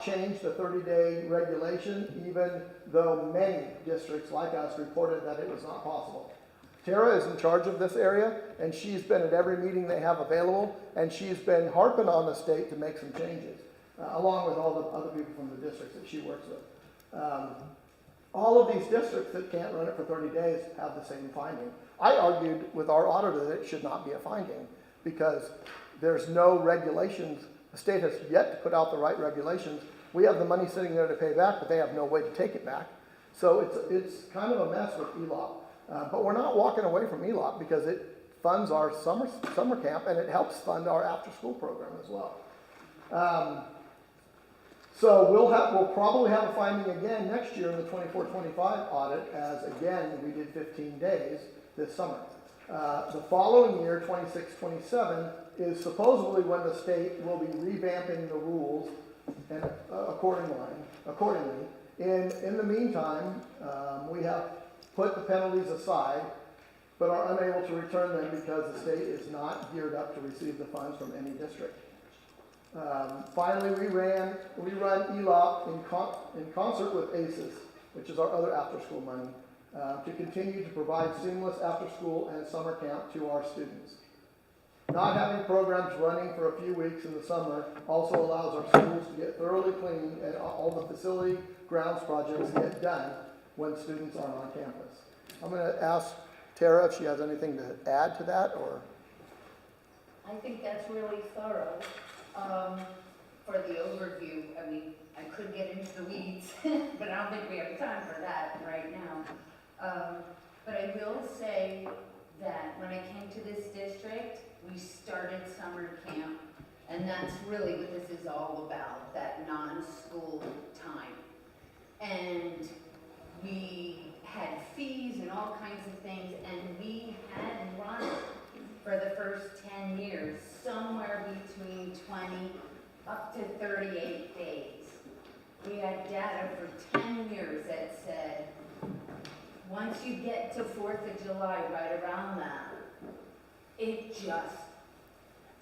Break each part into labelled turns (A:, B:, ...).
A: change the 30-day regulation, even though many districts like us reported that it was not possible. Tara is in charge of this area, and she's been at every meeting they have available, and she's been harping on the state to make some changes, along with all the other people from the districts that she works with. All of these districts that can't run it for 30 days have the same finding. I argued with our auditor that it should not be a finding because there's no regulations. The state has yet to put out the right regulations. We have the money sitting there to pay back, but they have no way to take it back. So it's kind of a mess with ELOP. But we're not walking away from ELOP because it funds our summer camp and it helps fund our after-school program as well. So we'll probably have a finding again next year in the 24-25 audit, as again we did 15 days this summer. The following year, 26-27, is supposedly when the state will be revamping the rules and accordingly. In the meantime, we have put the penalties aside, but are unable to return them because the state is not geared up to receive the funds from any district. Finally, we run ELOP in concert with ACES, which is our other after-school money, to continue to provide seamless after-school and summer camp to our students. Not having programs running for a few weeks in the summer also allows our schools to get thoroughly cleaned and all the facility grounds projects get done when students aren't on campus. I'm going to ask Tara if she has anything to add to that, or?
B: I think that's really thorough. For the overview, I mean, I could get into the weeds, but I don't think we have time for that right now. But I will say that when I came to this district, we started summer camp, and that's really what this is all about, that non-school time. And we had fees and all kinds of things, and we had run for the first 10 years, somewhere between 20 up to 38 days. We had data for 10 years that said, once you get to 4th of July, right around that, it just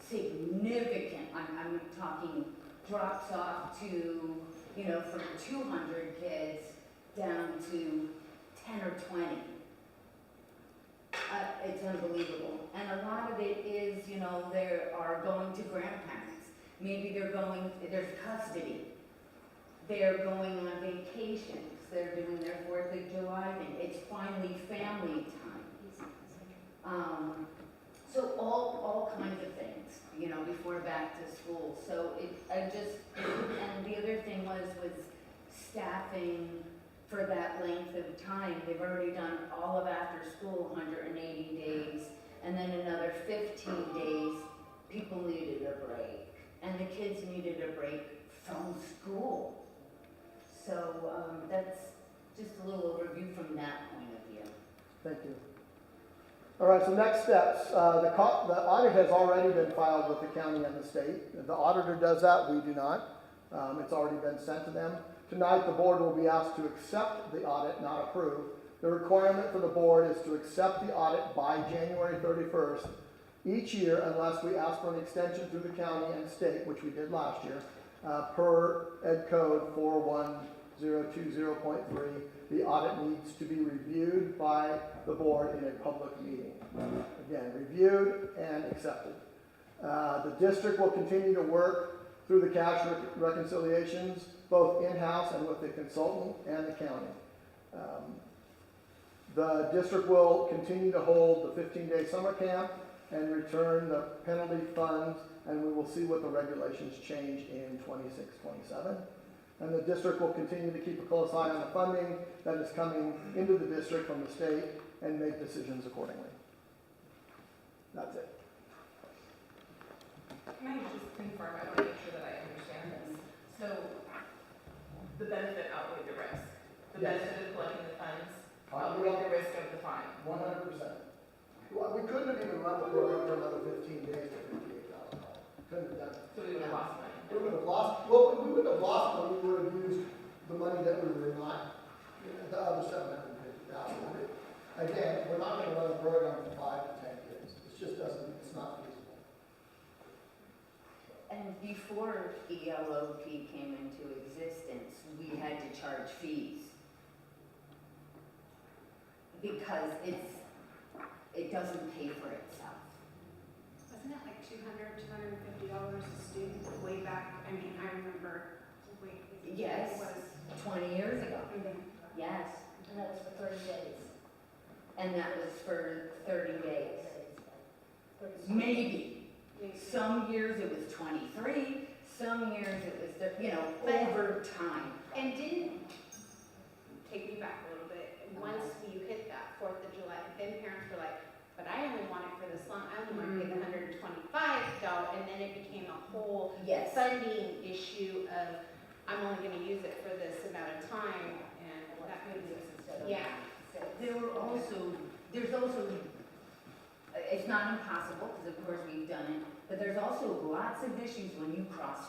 B: significant, I'm talking drops off to, from 200 kids down to 10 or 20. It's unbelievable. And a lot of it is, they are going to grandparents. Maybe there's custody. They're going on vacations. They're doing their 4th of July thing. It's finally family time. So all kinds of things, before back to school. So and the other thing was staffing for that length of time. They've already done all of after school, 180 days, and then another 15 days, people needed a break. And the kids needed a break from school. So that's just a little overview from that point of view.
A: Thank you. All right, so next steps. The audit has already been filed with the county and the state. The auditor does that, we do not. It's already been sent to them. Tonight, the board will be asked to accept the audit, not approve. The requirement for the board is to accept the audit by January 31st each year unless we ask for an extension through the county and state, which we did last year, per Ed Code 41020.3. The audit needs to be reviewed by the board in a public meeting. Again, reviewed and accepted. The district will continue to work through the cash reconciliations, both in-house and with the consultant and the county. The district will continue to hold the 15-day summer camp and return the penalty funds, and we will see what the regulations change in 26-27. And the district will continue to keep a close eye on the funding that is coming into the district from the state and make decisions accordingly. That's it.
C: Can I just confirm, I want to make sure that I understand this. So the benefit outweighed the risk. The benefit of collecting the funds outweighed the risk of the fine.
A: 100%. Well, we couldn't have even run the program for another 15 days to $58,000. Couldn't have done it.
C: So we would have lost money.
A: We would have lost, well, we would have lost when we would have used the money that we were not, the other $750,000. Again, we're not going to run a program for 5 to 10 years. It just doesn't, it's not feasible.
B: And before ELOP came into existence, we had to charge fees. Because it doesn't pay for itself.
D: Wasn't it like $250 a student way back? I mean, I remember,
B: Yes.
D: it was.
B: 20 years ago.
D: Mhm.
B: Yes.
E: And that was for 30 days.
B: And that was for 30 days.
E: 30
B: Maybe.
D: Maybe.
B: Some years it was 23, some years it was,
D: But-
B: over time.
D: And didn't, take me back a little bit, once you hit that 4th of July, then parents were like, but I only want it for this long, I only want to pay the $125, and then it became a whole
B: Yes.
D: funding issue of, I'm only gonna use it for this amount of time, and that made me, yeah.
B: There's also, it's not impossible, because of course we've done it, but there's also lots of issues when you cross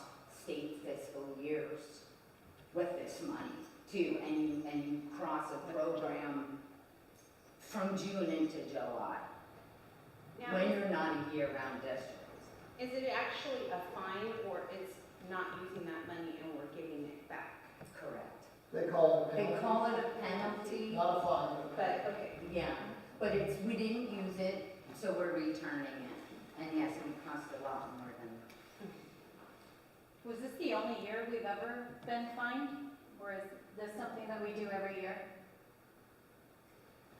B: state fiscal years with this money too, and you cross a program from June into July,
D: Now,
B: when you're not a year-round district.
D: is it actually a fine, or it's not using that money and we're giving it back?
B: Correct.
A: They call it a
B: They
A: penalty.
B: call it a penalty,
A: Not a fine.
D: But, okay,
B: yeah, but we didn't use it, so we're returning it. And yes, it cost a lot more than.
E: Was this the only year we've ever been fined? Or is this something that we do every year?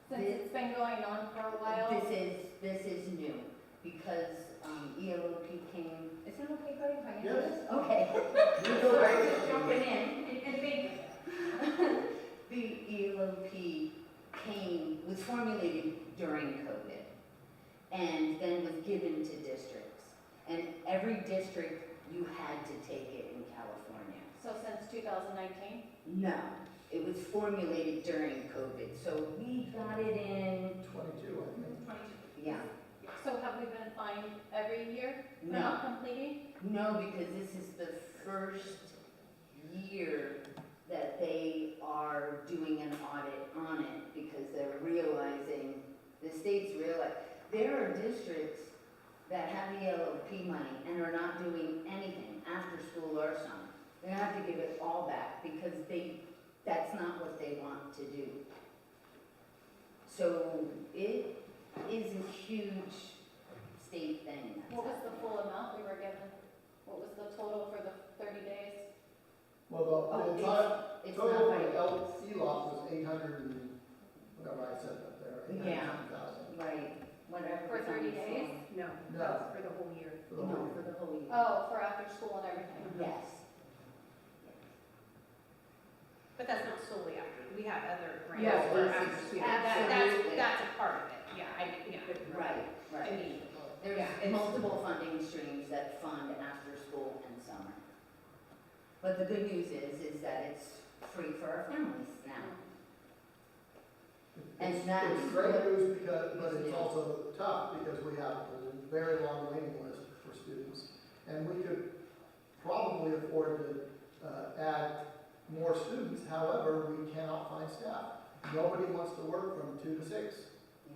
E: Since
B: This-
E: it's been going on for a while?
B: This is new, because ELOP came, is it okay, buddy, if I answer
A: Yes.
B: this? Okay.
A: You go
B: Sorry,
A: back.
B: just jumping in, and the ELOP was formulated during COVID, and then was given to districts. And every district, you had to take it in California.
E: So since 2019?
B: No, it was formulated during COVID, so we got it in,
A: 22, I think.
D: 22.
B: yeah,
E: So have we been fined every year for
B: No.
E: not completing?
B: no, because this is the first year that they are doing an audit on it, because they're realizing, the states realize, there are districts that have ELOP money and are not doing anything after school or summer. They have to give it all back, because that's not what they want to do. So it is a huge state thing.
E: What was the full amount we were given? What was the total for the 30 days?
A: Well, the
B: Oh,
A: entire
B: It's
A: total
B: not
A: for
B: right.
A: ELOP was 800 and, whatever I said up there,
B: Yeah.
A: 800,000
B: Right, whatever.
E: For 30 days?
D: No,
A: No.
D: that's for the whole year.
A: for the whole
B: No,
A: year.
B: for the whole year.
E: Oh, for after school and everything?
B: Yes.
D: But that's not solely after, we have other grants
B: Yes,
D: for
B: this
D: after
B: is-
D: school.
B: absolutely.
D: That's a part of it, yeah, yeah.
B: Right,
D: I
B: right.
D: mean,
B: There's
D: yeah, it's-
B: multiple funding streams that fund after school and summer. But the good news is that it's free for our families now. And
A: It's
B: that's
A: it's great
B: what-
A: news because, but it's
B: Yeah.
A: also tough because we have a very long waiting list for students. And we could probably afford to add more students, however, we cannot find staff. Nobody wants to work from 2 to 6.
B: Yeah.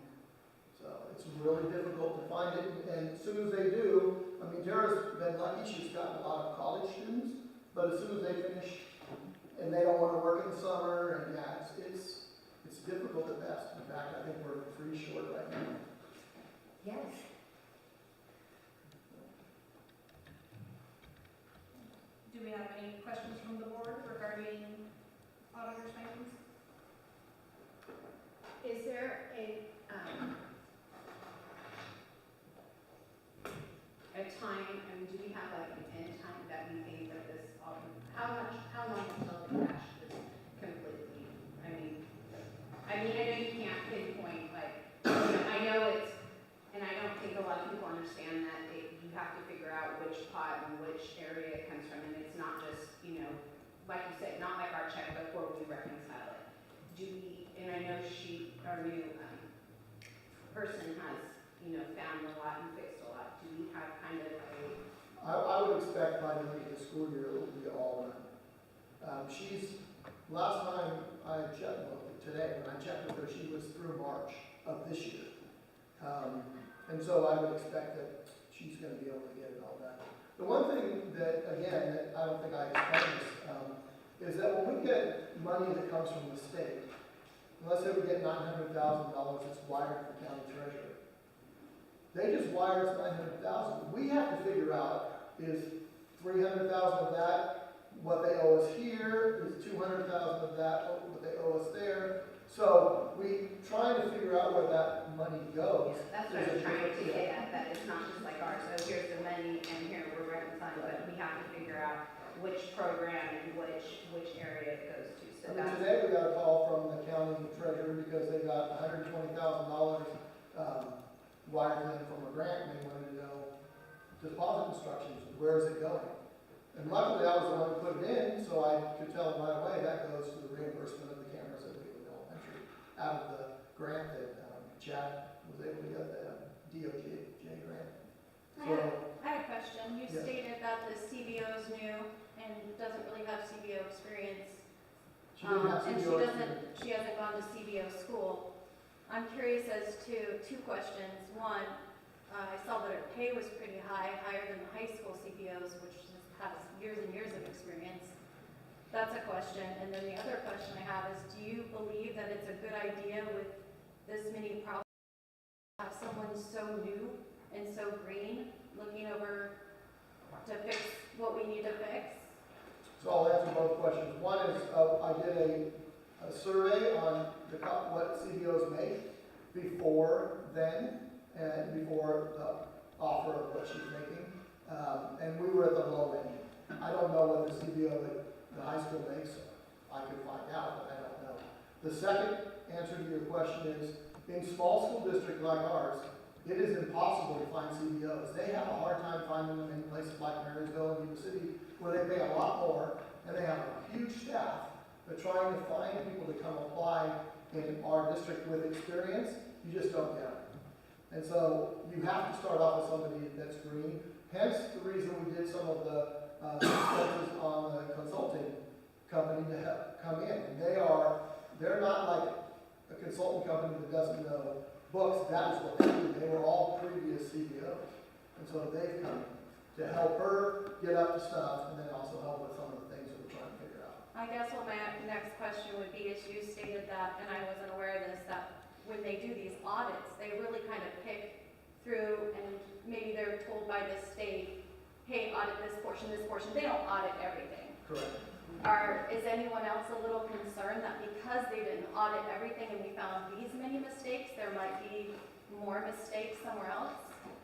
A: So it's really difficult to find it, and as soon as they do, I mean, Tara's been lucky, she's gotten a lot of college students, but as soon as they finish, and they don't wanna work in the summer, and yeah, it's difficult at best. In fact, I think we're 3 short right now.
B: Yes.
F: Do we have any questions from the board regarding auditor stipends?
D: is there a time, I mean, do we have like an end time that we think that this, how long until the cash is completely? I mean, I know you can't pinpoint, like, I know it's, and I don't think a lot of people understand that you have to figure out which pot and which area it comes from, and it's not just, like you said, not like our checkbook where we reconcile it. Do we, and I know our new person has, found a lot and fixed a lot. Do we have kind of
A: I would expect by the end of the school year, it will be all done. Last time I checked, well, today, when I checked with her, she was through March of this year. And so I would expect that she's gonna be able to get it all done. The one thing that, again, that I don't think I explained this, is that when we get money that comes from the state, let's say we get $900,000 that's wired to the county treasurer. They just wire us $900,000. We have to figure out, is $300,000 of that what they owe us here? Is $200,000 of that what they owe us there? So we try to figure out where that money goes.
D: That's what I was trying to get at, that it's not just like ours, so here's the money and here we're reconciling, but we have to figure out which program and which area it goes to, so
A: I mean,
D: that's.
A: today we got a call from the county treasurer because they got $120,000 wired to them from a grant, and they wanted to know deposit instructions, where is it going? And luckily, I was the one who put it in, so I could tell them right away that goes to the reimbursement of the cameras at Wheatland Elementary out of the grant that Chad was able to get, the DOJ grant. So,
E: I have a question. You
A: Yes.
E: stated that the CBO is new and doesn't really have CBO experience.
A: she didn't have
E: And
A: CBO
E: she hasn't gone to CBO school. I'm curious as to two questions. One, I saw that her pay was pretty high, higher than the high school CBOs, which has years and years of experience. That's a question. And then the other question I have is, do you believe that it's a good idea with this many problems to have someone so new and so green looking over to fix what we need to fix?
A: So I'll answer both questions. One is, I did a survey on what CBOs make before then and before the offer of what she's making. And we were at the low end. I don't know what the CBO at the high school makes. I could find out, but I don't know. The second answer to your question is, in small school districts like ours, it is impossible to find CBOs. They have a hard time finding them in places like Marysville and Yuba-Sutter, where they pay a lot more, and they have a huge staff. But trying to find people to come apply in our district with experience, you just don't get them. And so you have to start off with somebody that's green. Hence the reason we did some of the expenses on the consulting company to help come in. And they're not like a consultant company that doesn't know books. That is what they do. They were all previous CBOs. And so they've come in to help her get up to stuff and then also help with some of the things that we're trying to figure out.
E: I guess what my next question would be is, you stated that, and I wasn't aware of this, that when they do these audits, they really kind of pick through, and maybe they're told by the state, hey, audit this portion. They don't audit everything.
A: Correct.
E: Is anyone else a little concerned that because they didn't audit everything and we found these many mistakes, there might be more mistakes somewhere else?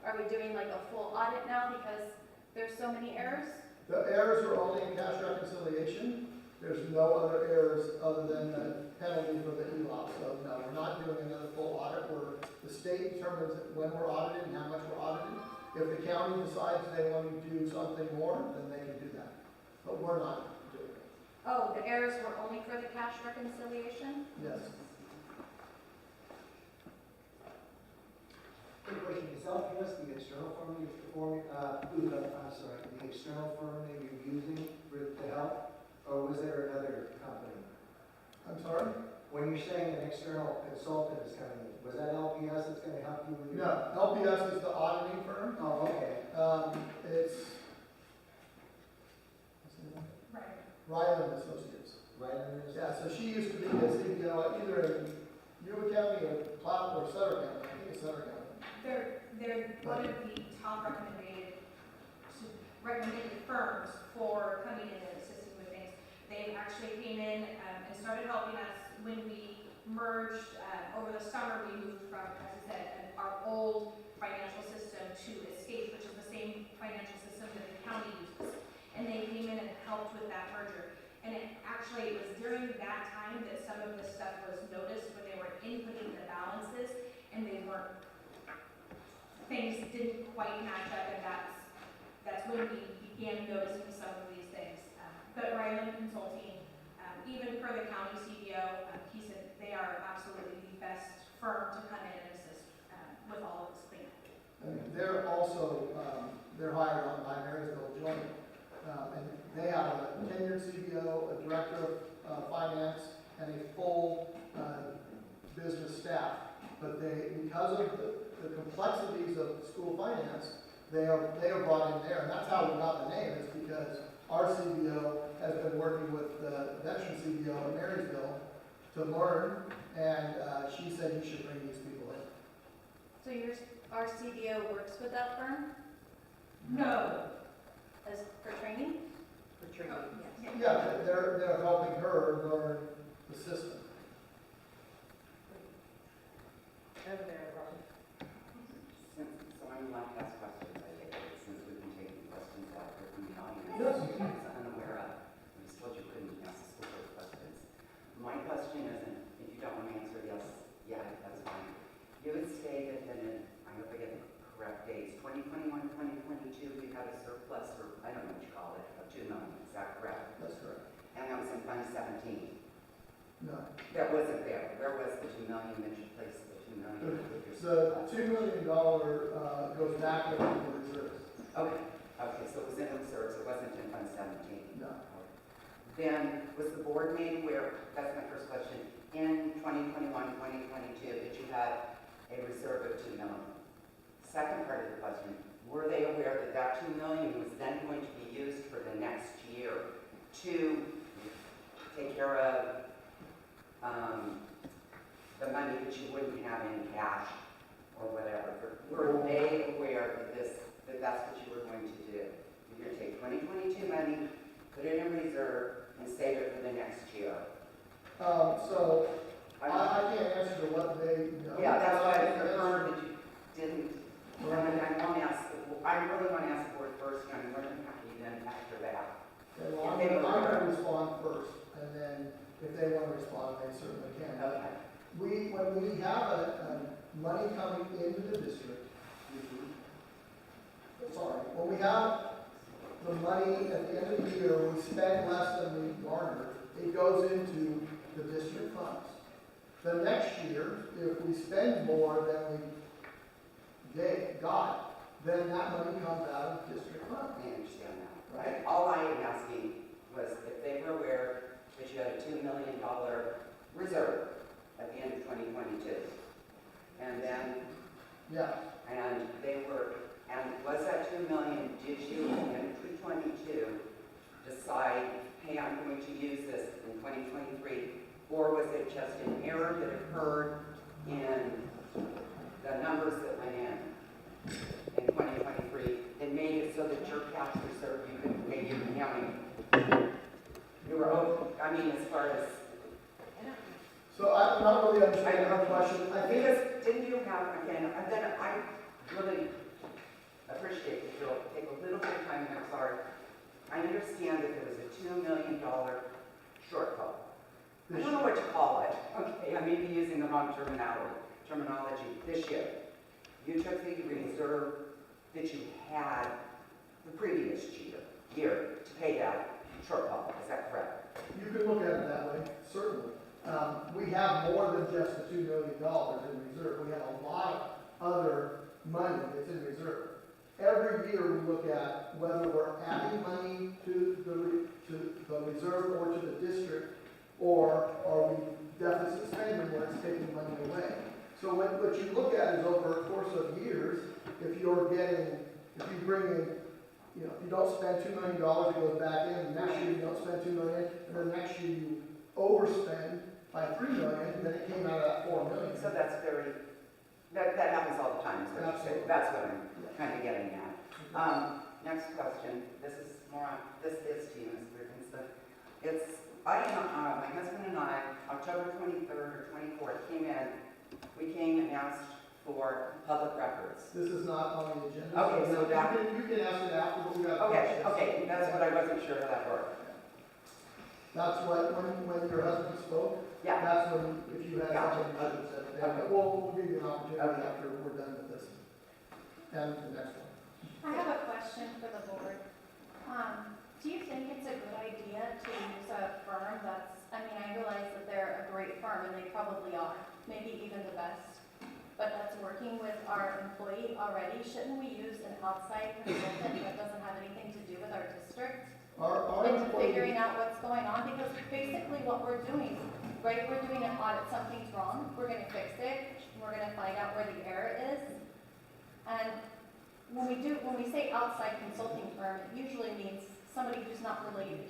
E: Are we doing like a full audit now because there's so many errors?
A: The errors are only in cash reconciliation. There's no other errors other than the penalty for the ELOP. So no, we're not doing another full audit where the state determines when we're audited and how much we're audited. If the county decides they want to do something more, then they can do that. But we're not doing it.
E: Oh, the errors were only for the cash reconciliation?
A: Yes.
G: Good question. Is LPS the external firm you're performing, the external firm that you're using to help? Or was there another company?
A: I'm sorry?
G: When you're saying an external consultant is coming in, was that LPS that's going to help you with your?
A: No, LPS is the auditing firm.
G: Oh, okay.
A: It's
F: Right.
A: Ryland Associates.
G: Right under this?
A: Yeah, so she used to be a CBO either in Yuba County or Platte or Sutter County. I think it's Sutter County.
F: They're one of the top recommended firms for coming in and assisting with things. They actually came in and started helping us when we merged. Over the summer, we moved from, as I said, our old financial system to Escape, which is the same financial system that the county uses. And they came in and helped with that merger. And it was during that time that some of this stuff was noticed when they were inputting the balances and things didn't quite match up, and that's when we began noticing some of these things. But Ryland Consulting, even for the county CBO, he said they are absolutely the best firm to come in and assist with all of this cleanup.
A: And they're also, they're hired on by Marysville Joint. And they have a tenured CBO, a director of finance, and a full business staff. But because of the complexities of school finance, they are brought in there, and that's how we got the name, is because our CBO has been working with the veteran CBO in Marysville to learn, and she said you should bring these people in.
E: So our CBO works with that firm
F: No.
E: as for training?
B: For training.
A: Yeah, they're helping her learn the system.
C: Over there, Robin.
H: So I'm allowed to ask questions, I take it, since we've been taking questions out there from the audience.
A: Yes.
H: I was unaware of. I was told you couldn't ask the school board questions. My question isn't, if you don't want to answer yes, yeah, that's fine. You had stated that in, I hope I get the correct dates, 2021, 2022, you had a surplus, or I don't know what you call it, of 2 million, is that correct?
A: That's correct.
H: And that was in Fund 17.
A: No.
H: That wasn't there. Where was the 2 million that you placed the 2 million with your
A: The
H: surplus?
A: $2 million goes back into the reserves.
H: Okay, okay, so it was in the reserves, it wasn't in Fund 17.
A: No.
H: Then, was the board made aware, that's my first question, in 2021, 2022, that you had a reserve of 2 million? Second part of the question, were they aware that that 2 million was then going to be used for the next year to take care of the money that you wouldn't have in cash or whatever? Were they aware that that's what you were going to do? You're going to take 2022 money, put it in reserve, and save it for the next year?
A: So I can't answer to what they know.
H: Yeah, that's why I prefer that you didn't. I really want to ask the board first, and I'm more than happy then after that.
A: Okay, well, I'm going to respond first, and then if they want to respond, they certainly can.
H: Okay.
A: When we have money coming into the district, when we have the money at the end of the year, we spend less than we garner, it goes into the district funds. The next year, if we spend more than we got, then that money comes out of district funds.
H: I understand that, right? All I am asking was if they were aware that you had a $2 million reserve at the end of 2022. And then,
A: Yeah.
H: and they were, and was that 2 million, did you in 2022 decide, hey, I'm going to use this in 2023? Or was it just an error that occurred in the numbers that went in 2023 that made it so that your cash reserve, you could pay your county? You were, I mean, as far as,
A: So I'm not really understanding her question. I think
H: because didn't you have, again, and then I really appreciate that you'll take a little bit of time, I'm sorry. I understand that there was a $2 million shortfall. I don't know what to call it, okay, I may be using the wrong terminology this year. You took the reserve that you had the previous year to pay that shortfall, is that correct?
A: you could look at it that way, certainly. We have more than just the $2 million in reserve. We have a lot of other money that's in reserve. Every year we look at whether we're adding money to the reserve or to the district, or are we deficit spending where it's taking money away. So what you look at is over a course of years, if you bring in, if you don't spend $2 million, it goes back in, and next year you don't spend $2 million, and then next year you overspend by $3 million, then it came out at $4 million.
H: So that's very, that happens all the time, is what you're saying.
A: Absolutely.
H: That's what I'm kind of getting at. Next question, this is to you, Ms. Wilkinson. My husband and I, October 23rd or 24th, we came and asked for public records.
A: This is not on the agenda.
H: Okay, so that-
A: You can ask it after, but we got
H: Okay,
A: questions.
H: okay, that's what I wasn't sure how that worked.
A: That's what, when your husband spoke,
H: Yeah,
A: that's when, if you had
H: Gotcha.
A: something, you should have said it.
H: Okay.
A: We'll give you an opportunity
H: Okay.
A: after we're done with this. And the next one.
E: I have a question for the board. Do you think it's a good idea to use a firm that's, I realize that they're a great firm and they probably are, maybe even the best, but that's working with our employee already. Shouldn't we use an outside consultant that doesn't have anything to do with our district?
A: Our
E: Into
A: employee-
E: figuring out what's going on, because basically what we're doing, right, we're doing an audit, something's wrong, we're gonna fix it, we're gonna find out where the error is, and when we say outside consulting firm, it usually means somebody who's not related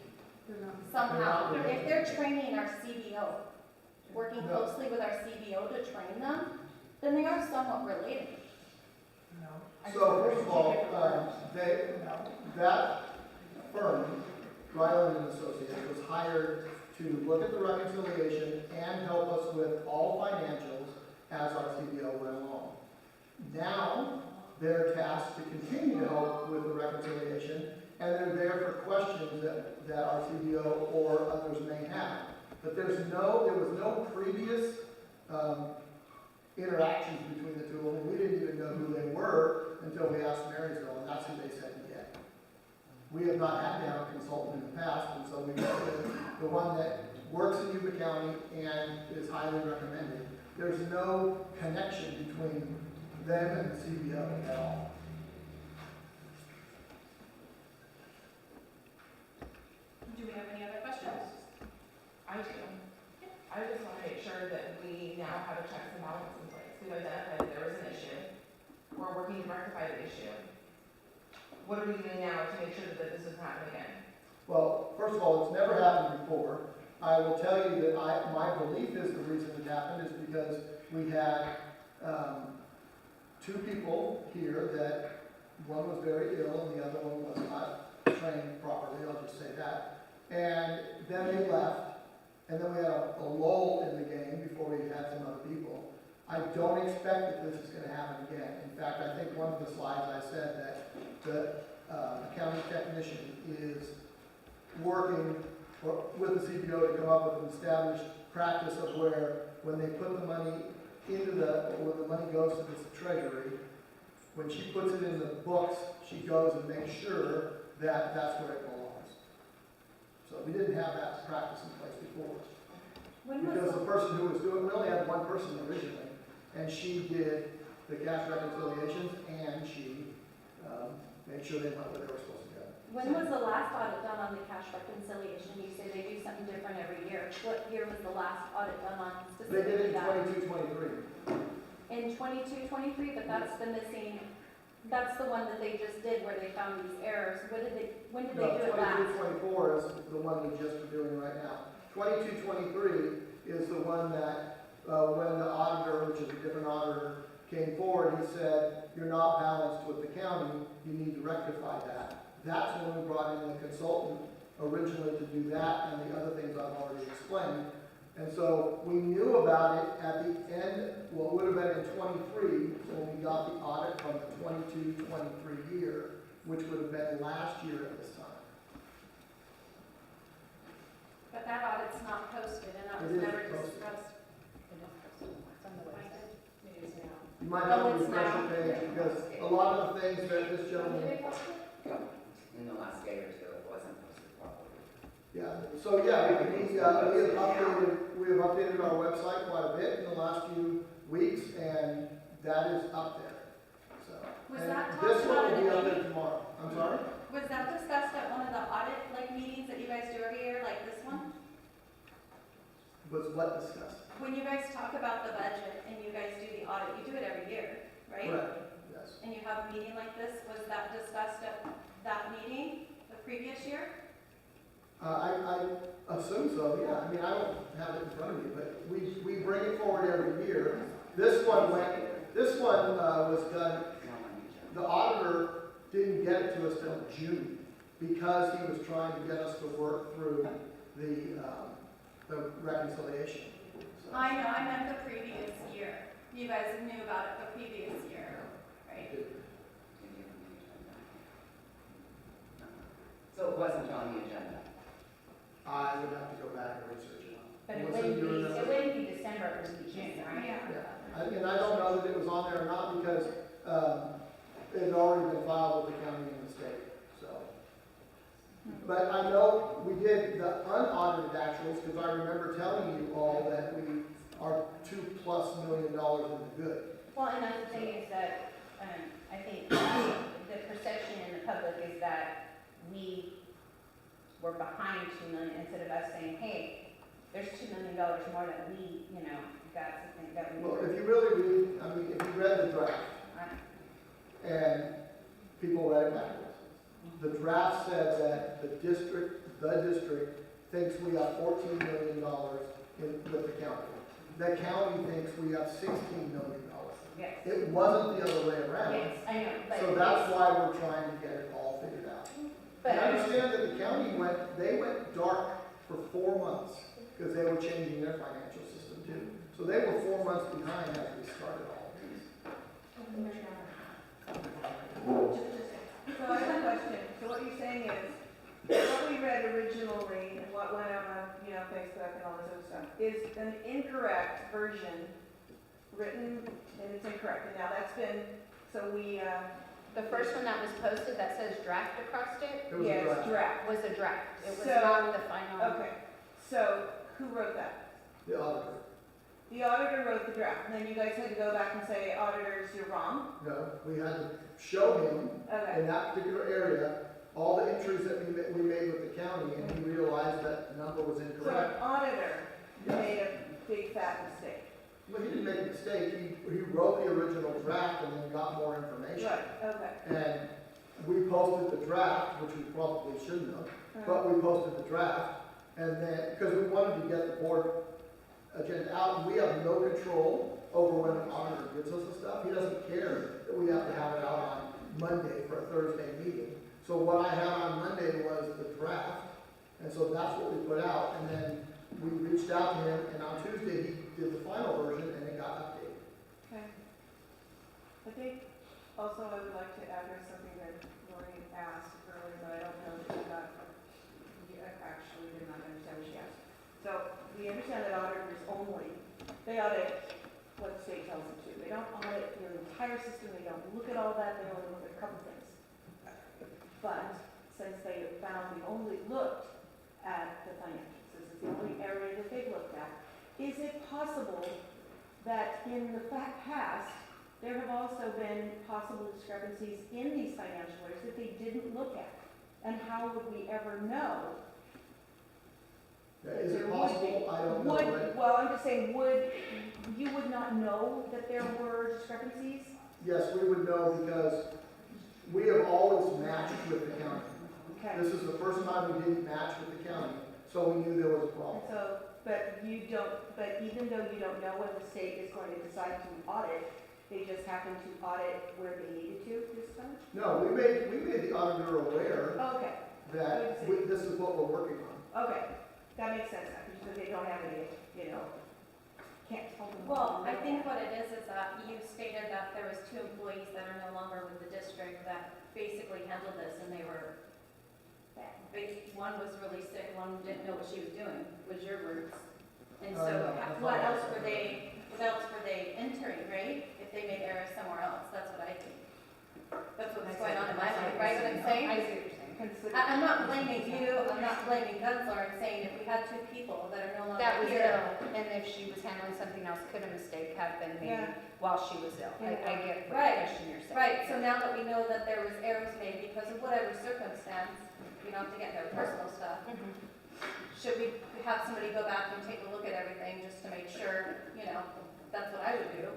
E: somehow.
A: They're not related.
E: If they're training our CBO, working
A: No.
E: closely with our CBO to train them, then they are somewhat related.
A: So first of all, that firm, Ryland and Associates, was hired to look at the reconciliation and help us with all financials as our CBO went along. Now, they're tasked to continue to help with the reconciliation, and they're there for questions that our CBO or others may have. But there was no previous interactions between the two of them. We didn't even know who they were until we asked Marysville, and that's who they said to get. We have not had to have a consultant in the past, and so we went with the one that works in Yuba County and is highly recommended. There's no connection between them and the CBO at all.
F: Do we have any other questions?
C: I do. I just want to make sure that we now have a checks and balances in place. We've identified that there was an issue. We're working to rectify the issue. What are we doing now to make sure that this doesn't happen again?
A: Well, first of all, it's never happened before. I will tell you that my belief is the reason it happened is because we had two people here that one was very ill and the other one was not trained properly, I'll just say that. And then they left, and then we had a lull in the game before we had some other people. I don't expect that this is going to happen again. In fact, I think one of the slides I said that the accounting technician is working with the CBO to come up with an established practice of where when they put the money when the money goes to the treasury, when she puts it in the books, she goes and makes sure that that's where it belongs. So we didn't have that practice in place before. Because the person who was doing, we only had one person originally, and she did the cash reconciliations and she made sure they went where they were supposed to go.
E: When was the last audit done on the cash reconciliation? You say they do something different every year. What year was the last audit done on
A: They did it
E: specifically
A: in
E: that?
A: 22, 23.
E: In 22, 23, but that's the missing, that's the one that they just did where they found these errors. When did they
A: No,
E: do it last?
A: 22, 24 is the one we just are doing right now. 22, 23 is the one that when the auditor, which is a different auditor, came forward, he said, you're not balanced with the county, you need to rectify that. That's when we brought in the consultant originally to do that and the other things I've already explained. And so we knew about it at the end, well, it would have been in 23 when we got the audit from the 22, 23 year, which would have been last year at this time.
E: But that audit's not posted and that
A: It
E: was
A: is
E: never
A: posted.
E: discussed.
B: It's on the website.
F: It is now.
A: You might have
E: Oh,
A: to
E: it's
A: refresh your
E: now.
A: page because a lot of the things that this gentleman,
H: In the last day or two, it wasn't posted properly.
A: yeah. So yeah, we have updated our website quite a bit in the last few weeks and that is up there. So.
E: Was
A: and
E: that
A: this
E: talked
A: one
E: about
A: will
E: in
A: be
E: the
A: up there
E: meeting?
A: tomorrow. I'm sorry?
E: Was that discussed at one of the audit meetings that you guys do every year, like this one?
A: Was what discussed?
E: When you guys talk about the budget and you guys do the audit, you do it every year, right?
A: Correct, yes.
E: And you have a meeting like this, was that discussed at that meeting the previous year?
A: I assume so, yeah. I mean, I don't have it in front of me, but we bring it forward every year. This one was done, the auditor didn't get it to us till June because he was trying to get us to work through the reconciliation. So,
E: I know, I meant the previous year. You guys knew about it the previous year, right?
H: So it wasn't on the agenda.
A: I would have to go back and research it.
B: But it
A: Melissa,
B: wouldn't
A: you
B: be,
A: remember?
B: it wouldn't be December, it would be June, right?
E: Yeah.
A: And I don't know that it was on there or not because it had already been filed with the county and the state, so. But I know we did the unaudited actuals because I remember telling you all that we are $2+ million in the good.
B: Well, another thing is that, I think the perception in the public is that we were behind 2 million instead of us saying, hey, there's $2 million more that we, got something that we
A: Well,
B: were.
A: if you really read, I mean, if you read the draft,
B: Right.
A: and people read it backwards. The draft said that the district thinks we have $14 million with the county. The county thinks we have $16 million.
B: Yes.
A: It wasn't the other way around.
B: Yes, I know, but.
A: So that's why we're trying to get it all figured out.
B: But
A: And I understand that the county went dark for 4 months because they were changing their financial system too. So they were 4 months behind as we started all of these.
I: So I have a question. So what you're saying is, what we read originally and what went on, Facebook and all this other stuff, is an incorrect version written, and it's incorrect. And now that's been, so we,
B: the first one that was posted that says draft across it
A: It was a
I: yes,
A: draft.
I: draft.
B: was a draft. It was
I: So-
B: not the final.
I: Okay, so who wrote that?
A: The auditor.
I: The auditor wrote the draft, and then you guys had to go back and say, auditors, you're wrong.
A: No, we had to show him
I: Okay,
A: in that particular area all the entries that we made with the county, and he realized that the number was
I: so an
A: incorrect.
I: auditor
A: Yes.
I: made a big fat mistake.
A: Well, he didn't make a mistake. He wrote the original draft and then got more information.
I: Right, okay.
A: And we posted the draft, which we probably shouldn't have, but we posted the draft. And then, because we wanted to get the board agenda out, and we have no control over when the auditor gives us the stuff. He doesn't care that we have to have it out on Monday for a Thursday meeting. So what I had on Monday was the draft, and so that's what we put out. And then we reached out to him, and on Tuesday, he did the final version, and it got updated.
I: Okay. I think also I would like to address something that Lori asked earlier, but I don't know if she got, actually did not understand what she asked. So we understand that auditors only, they audit what the state tells them to. They don't audit the entire system, they don't look at all that, they only look at a couple things. But since they found we only looked at the financials, this is the only area that they've looked at, is it possible that in the past, there have also been possible discrepancies in these financial areas that they didn't look at? And how would we ever know?
A: Is
I: There
A: it
I: would
A: possible? I don't know. Right?
I: Well, I'm just saying, you would not know that there were discrepancies?
A: Yes, we would know because we have always matched with the county.
I: Okay.
A: This is the first time we didn't match with the county, so we knew there was a problem.
I: So, but even though you don't know when the state is going to decide to audit, they just happen to audit where they needed to this time?
A: No, we made the auditor aware
I: Okay,
A: that this is what we're working on.
I: okay, that makes sense, because they don't have any, can't tell them.
E: Well, I think what it is that you stated that there was 2 employees that are no longer with the district that basically handled this, and they were, one was really sick, one didn't know what she was doing, was your words. And so,
A: No, that's
E: what
A: not
E: else
A: what I
E: were they entering, right? If they made errors somewhere else, that's what I think. That's what's going on in my mind, right, what I'm saying?
B: I see what you're saying.
E: I'm not blaming you, I'm not blaming Gunsler, I'm saying if we had 2 people that are no
B: That
E: longer
B: was
E: here.
B: ill, and if she was handling something else, could a mistake have been made
I: Yeah.
B: while she was ill? I get what
E: Right.
B: question you're saying.
E: Right, so now that we know that there was errors made because of whatever circumstance, we don't have to get into personal stuff.
B: Mhm.
E: Should we have somebody go back and take a look at everything just to make sure, that's what I would do.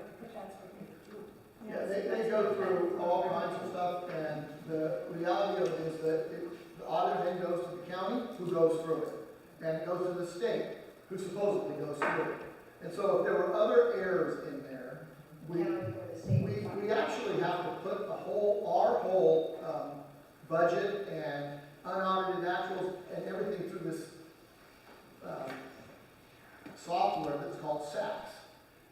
A: Yeah, they go through all kinds of stuff, and the reality of it is that the audit then goes to the county, who goes through it, and it goes to the state, who supposedly goes through it. And so if there were other errors in there, we actually have to put our whole budget and unaudited actuals and everything through this software that's called SACS.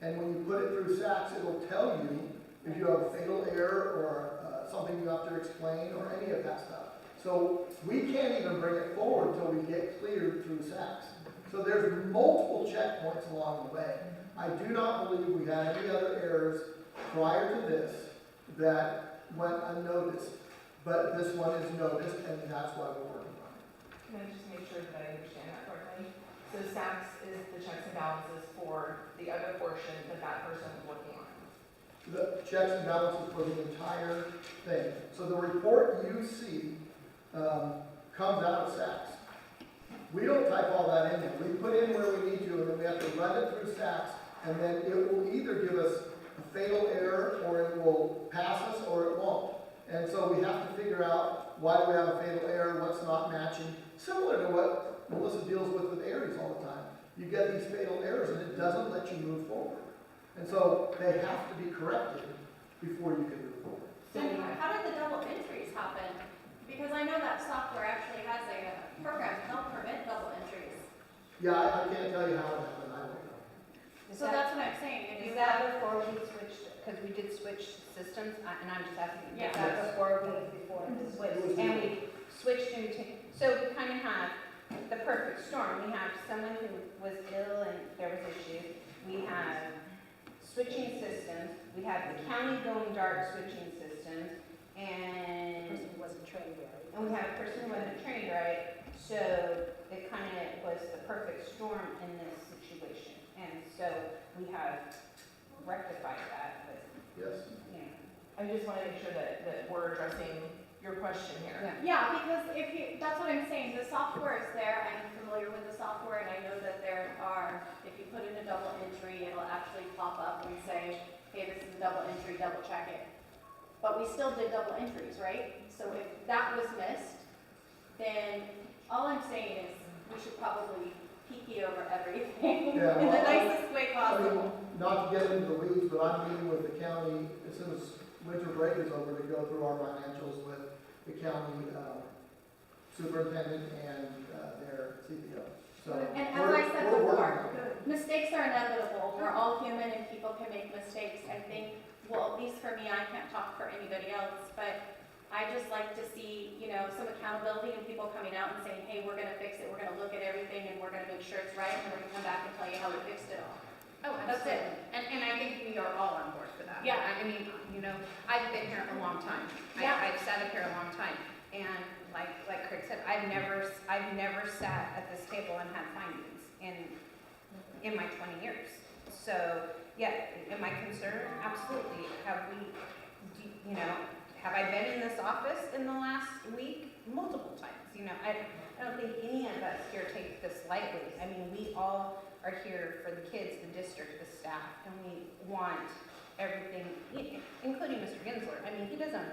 A: And when you put it through SACS, it'll tell you if you have a fatal error or something you have to explain or any of that stuff. So we can't even bring it forward until we get cleared through SACS. So there's multiple checkpoints along the way. I do not believe we had any other errors prior to this that went unnoticed, but this one is noticed, and that's why we're working on it.
C: Can I just make sure that I understand that correctly? So SACS is the checks and balances for the other portion that that person is working on.
A: The checks and balances for the entire thing. So the report you see comes out of SACS. We don't type all that in there. We put in where we need to, and then we have to run it through SACS, and then it will either give us a fatal error, or it will pass us, or it won't. And so we have to figure out why do we have a fatal error, what's not matching, similar to what Melissa deals with Aries all the time. You get these fatal errors and it doesn't let you move forward. And so they have to be corrected before you can move forward.
E: So how did the double entries happen? Because I know that software actually has a program to help prevent double entries.
A: Yeah, I can't tell you how it happened, I don't know.
E: So that's what I'm saying.
D: Is that before we switched, because we did switch systems, and I'm just asking,
E: Yeah.
D: is that before we switched? And we switched into, so we kind of have the perfect storm. We have someone who was ill and there was issues. We have switching systems. We have the county going dark switching systems. And
B: Person wasn't trained right.
D: we had a person who wasn't trained right, so it kind of was the perfect storm in this situation. And so we have rectified that, but,
A: Yes.
D: you know.
C: I just want to make sure that we're addressing your question here.
E: Yeah, because if you, that's what I'm saying, the software is there, I'm familiar with the software, and I know that there are, if you put in a double entry, it'll actually pop up and say, hey, this is a double entry, double check it. But we still did double entries, right? So if that was missed, then all I'm saying is we should probably peeky over everything
A: Yeah,
E: in the
A: well,
E: nicest way
A: I mean,
E: possible.
A: not to get into the weeds, but I'm meeting with the county as soon as winter break is over to go through our financials with the county superintendent and their CPO. So
E: And as
A: we're-
E: I said
A: we're working
E: before,
A: on it.
E: mistakes are inevitable. We're all human and people can make mistakes. I think, well, at least for me, I can't talk for anybody else, but I just like to see, you know, some accountability and people coming out and saying, hey, we're gonna fix it, we're gonna look at everything and we're gonna make sure it's right, and we're gonna come back and tell you how we fixed it all.
D: Oh,
E: That's it.
D: And I think we are all on board for that.
E: Yeah.
D: I mean, you know, I've been here a long time.
E: Yeah.
D: I've sat up here a long time. And like Craig said, I've never sat at this table and had findings in my 20 years. So, yeah, am I concerned? Absolutely. Have I been in this office in the last week? Multiple times. You know, I don't think any of us here take this lightly. I mean, we all are here for the kids, the district, the staff, and we want everything, including Mr. Gensler. I mean, he doesn't,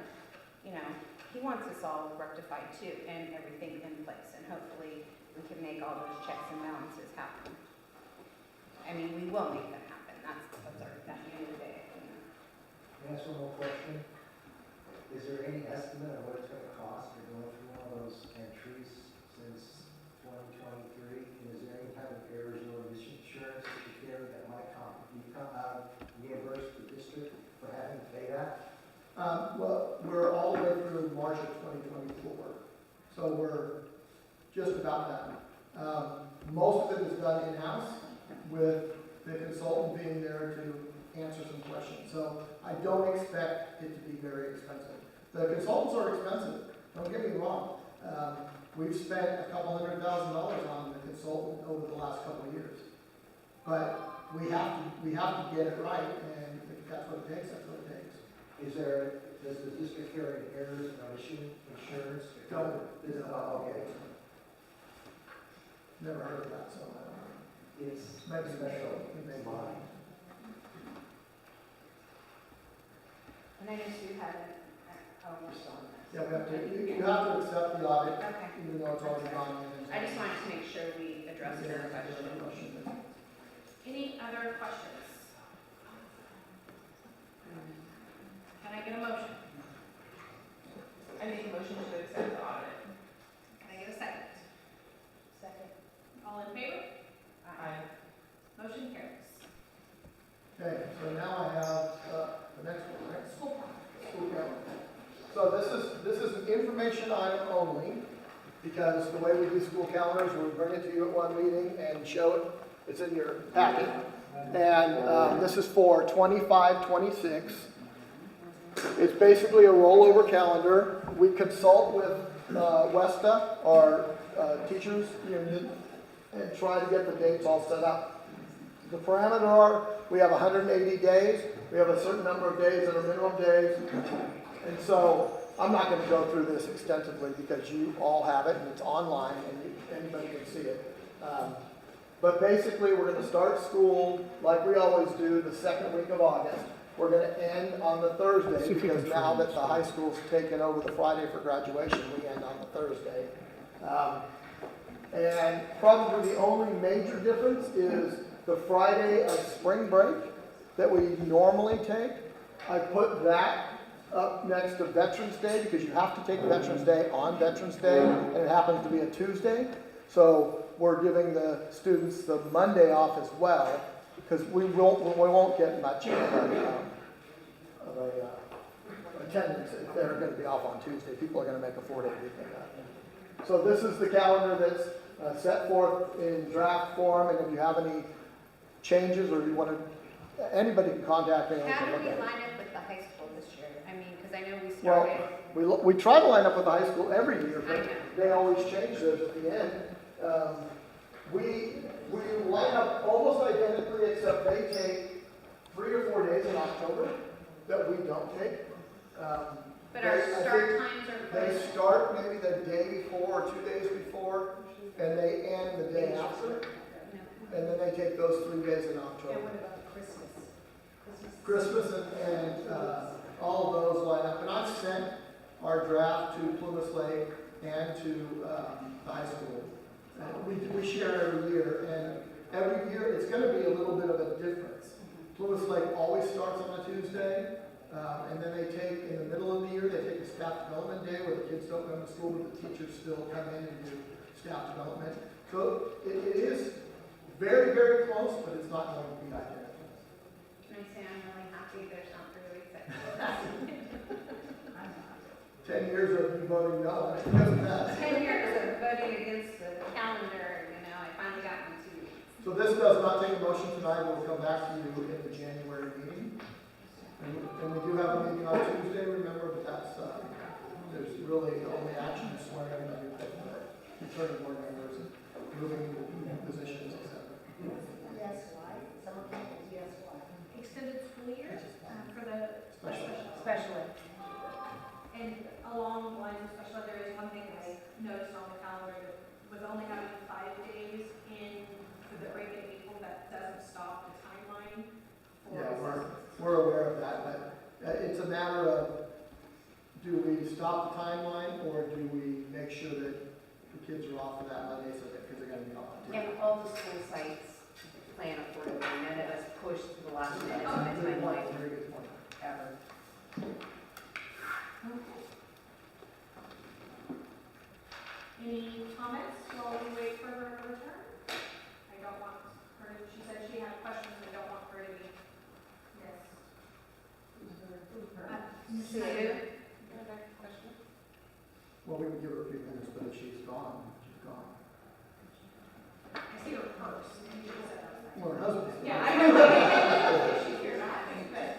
D: you know, he wants us all rectified too, and everything in place, and hopefully we can make all those checks and balances happen. I mean, we will make them happen. That's our, at the end of the day. You know.
G: Can I ask one more question? Is there any estimate of what it's gonna cost to go through one of those entries since 2023? And is there any type of errors or insurance that you carry that might reimburse the district for having to pay that?
A: Well, we're all the way through March of 2024, so we're just about done. Most of it is done in-house with the consultant being there to answer some questions. So I don't expect it to be very expensive. The consultants are expensive, don't get me wrong. We've spent a couple $100,000 on the consultant over the last couple of years. But we have to get it right, and if that's what it takes, that's what it takes.
G: Does the district carry errors and omission insurance?
A: Don't.
G: Okay.
A: Never heard of that, so I don't know.
G: It's
A: Maybe
G: special.
A: maybe.
G: It's mine.
D: And I know Sue had you're still on this.
A: Yeah, you have to accept the audit,
D: Okay.
A: even though it's already gone in.
D: I just wanted to make sure we addressed your question.
F: Any other questions? Can I get a motion?
C: I make a motion to accept the audit.
F: Can I get a second?
E: Second.
F: All in favor?
C: Aye.
F: Motion carries.
A: Okay, so now I have the next one, right?
F: School property.
A: School calendar. So this is an information item only, because the way we do school calendars, we bring it to you at one meeting and show it. It's in your packet. And this is for 25-26. It's basically a rollover calendar. We consult with WESTA, our teachers union, and try to get the dates all set up. The parameter are, we have 180 days. We have a certain number of days that are minimum days. And so I'm not going to go through this extensively because you all have it and it's online and anybody can see it. But basically we're going to start school like we always do the second week of August. we're gonna end on the Thursday, because now that the high school's taken over the Friday for graduation, we end on the Thursday. And probably the only major difference is the Friday of spring break that we normally take. I put that up next to Veterans Day, because you have to take Veterans Day on Veterans Day, and it happens to be a Tuesday. So we're giving the students the Monday off as well, because we won't get much of a attendance if they're going to be off on Tuesday. People are going to make a 4-day weekend out of it. So this is the calendar that's set forth in draft form, and if you have any changes or you want to, anybody can contact me and we
B: How
A: can
B: do
A: look
B: we
A: at it.
B: line up with the high school this year? I mean, because I know we started.
A: Well, we try to line up with the high school every year,
B: I know.
A: but they always change those at the end. We line up almost identically, except they take 3 or 4 days in October that we don't take.
B: But our
A: I
B: start
A: think
B: times are
A: They
B: close.
A: start maybe the day before or 2 days before, and they end the day after, and then they take those 3 days in October.
B: about Christmas?
A: Christmas and all of those line up. And I've sent our draft to Plymouth Lake and to the high school. We share every year, and every year it's going to be a little bit of a difference. Plymouth Lake always starts on a Tuesday, and then they take, in the middle of the year, they take a staff development day where the kids don't come to school, but the teachers still come in and do staff development. So it is very, very close, but it's not going to be identical.
D: Can I say I'm really happy there's not 3 weeks extra?
A: 10 years of you voting no, and it doesn't matter.
D: 10 years of voting against the calendar, you know, I finally got my 2 weeks.
A: So this does not take a motion tonight, we'll come back to you in the January meeting. And we do have a meeting on Tuesday, remember, but that's, there's really only action is swearing in the returning board members and moving positions, et cetera.
B: Yes, why? Someone can yes, why?
F: Extended school year for the
B: Special ed.
F: And along the lines of special ed, there is one thing I noticed on the calendar that with only having 5 days in for the break in April, that doesn't stop the timeline for.
A: Yeah, we're aware of that, but it's a matter of, do we stop the timeline, or do we make sure that the kids are off for that Monday, so that, because they're gonna be off on Tuesday?
H: And all the school sites plan accordingly, none of us push to the last minute on the
A: Very
H: timeline
A: good point.
H: ever.
F: Any comments while we wait for her return? I don't want her to, she said she had questions, I don't want her to be, yes.
B: Sue?
A: Well, we can give her a few minutes, but if she's gone, she's gone.
F: I see her purse. and she said that was
A: Well, her husband's.
F: Yeah, I know.
D: She's here now, but.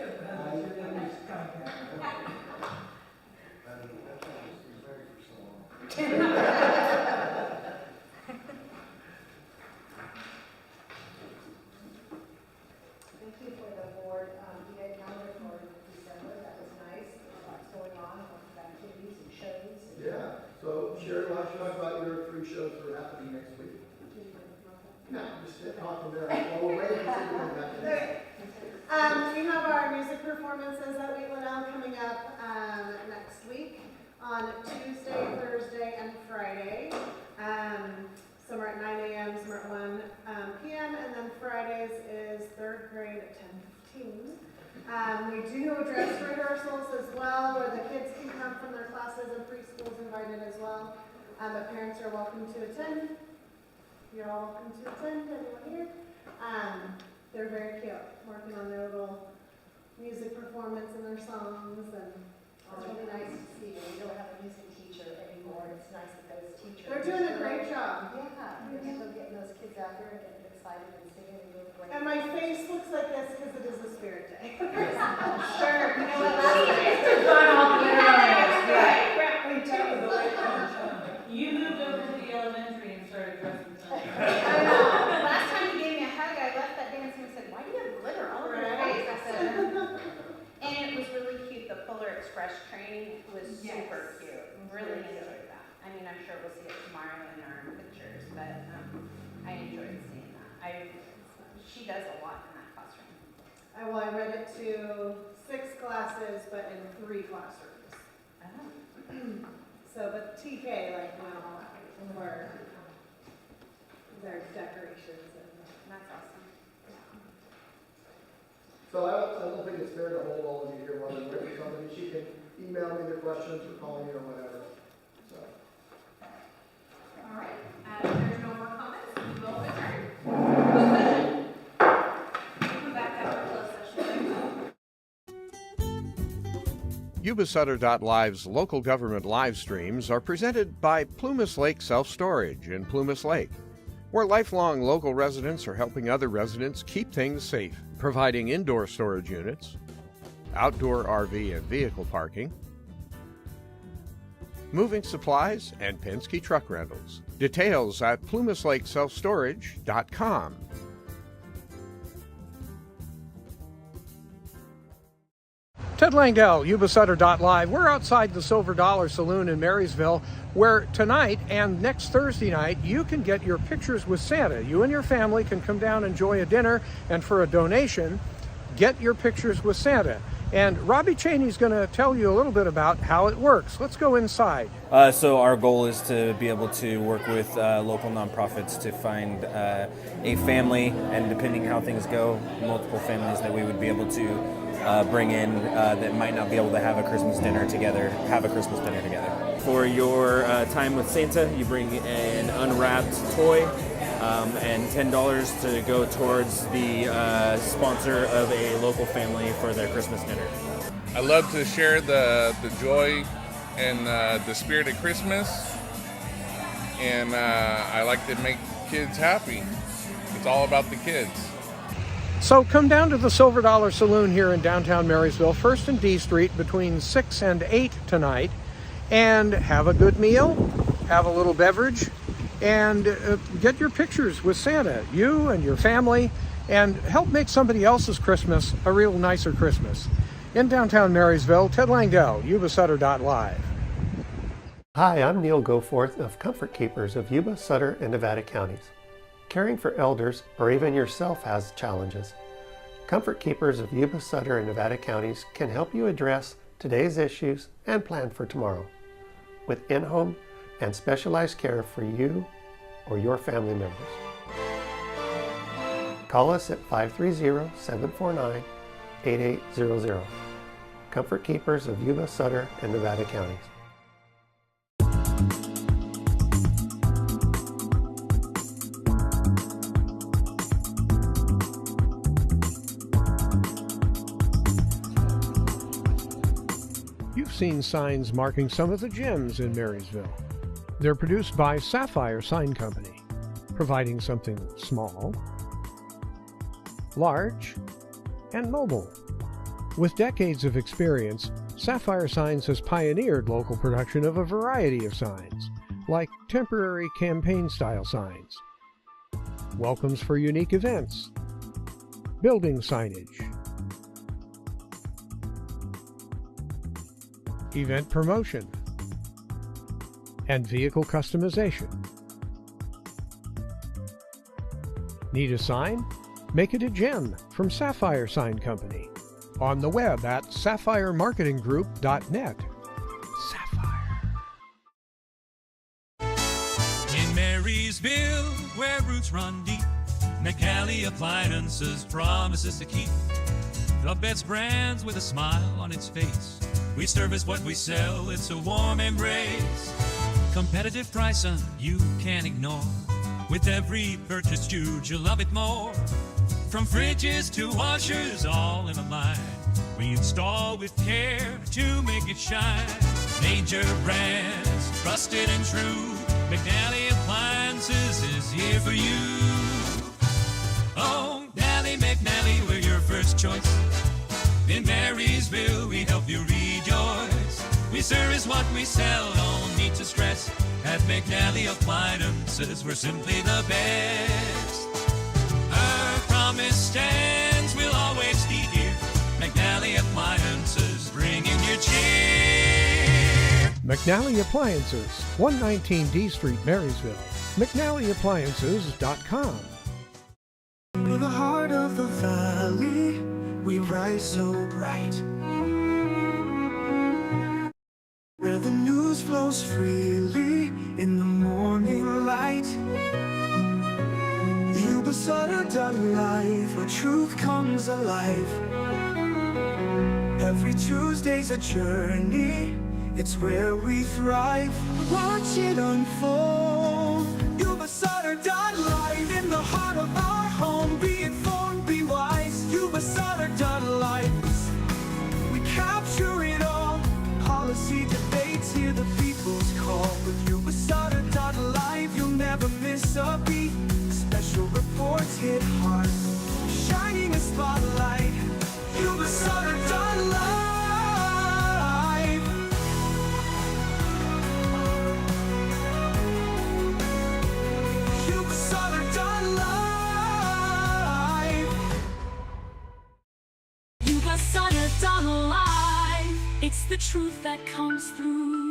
J: Thank you for the board, you had calendar for December, that was nice, lots going on, lots of activities and shows.
A: Yeah, so Sherry, why don't you talk about your 3 shows that are happening next week? No, just talking there, well, we're waiting to see what we're going
K: We have our music performances at Wheatland coming up next week on Tuesday, Thursday, and Friday. Some are at 9 a.m., some are at 1 p.m., and then Fridays is 3rd grade at 10:15. We do dress rehearsals as well, where the kids can come from their classes and preschool's invited as well. But parents are welcome to attend. You're all welcome to attend, everyone here. They're very cute, working on their little music performance and their songs, and
J: It's really nice to see, we don't have a music teacher anymore, it's nice that those teachers.
K: they're doing a great job.
J: Yeah, they're still getting those kids out there and getting excited and singing and doing great.
K: And my face looks like this because it is the Spirit Day.
J: Sure, you know what, last time.
L: You moved over to the elementary and started dressing
D: I know. Last time you gave me a hug, I left that dance and said, "Why do you have glitter all over your face?" I said, and it was really cute. The Polar Express training was super cute. Really enjoyed that. I mean, I'm sure we'll see it tomorrow in our pictures, but I enjoyed seeing that. She does a lot in that classroom.
K: I read it to 6 classes, but in 3 classrooms. So, but TK like went all out for their decorations and that's awesome.
A: So I don't think it's fair to hold all of you here while we're waiting for somebody. She can email me the questions or call me or whatever, so.
F: All right, if there's no more comments, we will adjourn. Closed session. Come back after closed session.
M: Yuba-Sutter.live's local government live streams are presented by Plumas Lake Self-Storage in Plumas Lake, where lifelong local residents are helping other residents keep things safe, providing indoor storage units, outdoor RV and vehicle parking, moving supplies, and Penske truck rentals. Details at plumaslakeselfstorage.com. Ted Langdell, Yuba-Sutter.live. We're outside the Silver Dollar Saloon in Marysville, where tonight and next Thursday night, you can get your pictures with Santa. You and your family can come down, enjoy a dinner, and for a donation, get your pictures with Santa. And Robbie Cheney's going to tell you a little bit about how it works. Let's go inside.
N: So our goal is to be able to work with local nonprofits to find a family, and depending how things go, multiple families that we would be able to bring in that might not be able to have a Christmas dinner together, For your time with Santa, you bring an unwrapped toy and $10 to go towards the sponsor of a local family for their Christmas dinner.
O: I love to share the joy and the spirit of Christmas, and I like to make kids happy. It's all about the kids.
M: So come down to the Silver Dollar Saloon here in downtown Marysville, 1st and D Street, between 6 and 8 tonight, and have a good meal, have a little beverage, and get your pictures with Santa, you and your family, and help make somebody else's Christmas a real nicer Christmas. In downtown Marysville, Ted Langdell, Yuba-Sutter.live.
P: Hi, I'm Neil Goforth of Comfort Keepers of Yuba, Sutter, and Nevada counties. Caring for elders or even yourself has challenges. Comfort Keepers of Yuba, Sutter, and Nevada counties can help you address today's issues and plan for tomorrow with in-home and specialized care for you or your family members. Call us at 530-749-8800. Comfort Keepers of Yuba, Sutter, and Nevada counties.
M: You've seen signs marking some of the gyms in Marysville. They're produced by Sapphire Sign Company, providing something small, large, and mobile. With decades of experience, Sapphire Signs has pioneered local production of a variety of signs, like temporary campaign-style signs, welcomes for unique events, building signage, event promotion, and vehicle customization. Need a sign? Make it a gem from Sapphire Sign Company. On the web at sapphiremarketinggroup.net. Sapphire.
Q: In Marysville, where roots run deep, McNally Appliances promises to keep the best brands with a smile on its face. We service what we sell, it's a warm embrace. Competitive pricing you can't ignore. With every purchase, you'll love it more. From fridges to washers, all in a line. We install with care to make it shine. Major brands, trusted and true. McNally Appliances is here for you. Oh, Nally McNally, we're your first choice. In Marysville, we help you rejoice. We service what we sell, don't need to stress. At McNally Appliances, we're simply the best. Our promise stands, we'll always be here. McNally Appliances, bringing you cheer.
M: McNally Appliances, 119 D Street, Marysville. McNallyAppliances.com.
R: We're the heart of the valley. We
Q: rise so bright, where the news flows freely in the morning light. Yuba-Sutter life, where truth comes alive. Every Tuesday's a journey, it's where we thrive. Watch it unfold. Yuba-Sutter life, in the heart of our home. Be informed, be wise. Yuba-Sutter life, we capture it all. Policy debates, hear the people's call. With Yuba-Sutter life, you'll never miss a beat. Special reports hit hard, shining a spotlight. Yuba-Sutter life. Yuba-Sutter life.
R: Yuba-Sutter life. It's the truth that comes through.